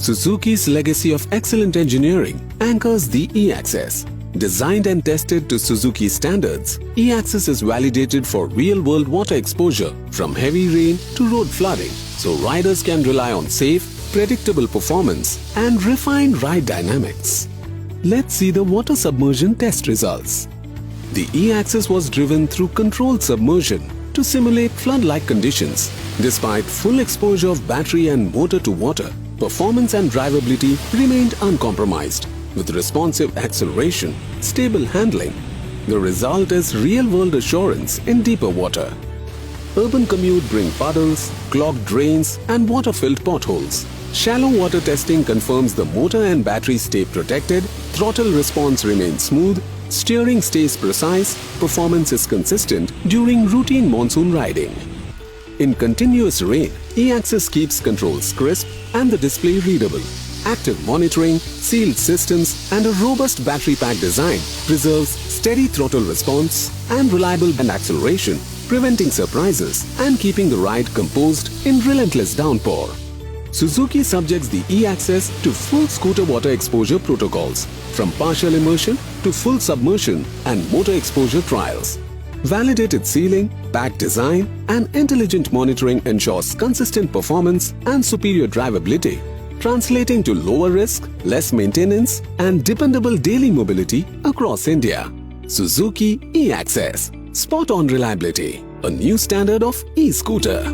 Suzuki's legacy of excellent engineering anchors the E-Access. Designed and tested to Suzuki standards, E-Access is validated for real-world water exposure from heavy rain to road flooding, so riders can rely on safe, predictable performance and refined ride dynamics. Let's see the water submersion test results. The E-Access was driven through controlled submersion to simulate flood-like conditions. Despite full exposure of battery and motor to water, performance and drivability remained uncompromised. With responsive acceleration, stable handling, the result is real-world assurance in deeper water. Urban commute bring puddles, clogged drains and water-filled potholes. Shallow water testing confirms the motor and battery stay protected, throttle response remains smooth, steering stays precise, performance is consistent during routine monsoon riding. In continuous rain, E-Access keeps controls crisp and the display readable. Active monitoring, sealed systems and a robust battery pack design preserves steady throttle response and reliable acceleration, preventing surprises and keeping the ride composed in relentless downpour. Suzuki subjects the E-Access to full scooter water exposure protocols, from partial immersion to full submersion and motor exposure trials. Validated sealing, pack design and intelligent monitoring ensures consistent performance and superior drivability, translating to lower risk, less maintenance and dependable daily mobility across India. Suzuki E-Access. Spot-on reliability. A new standard of e-scooter.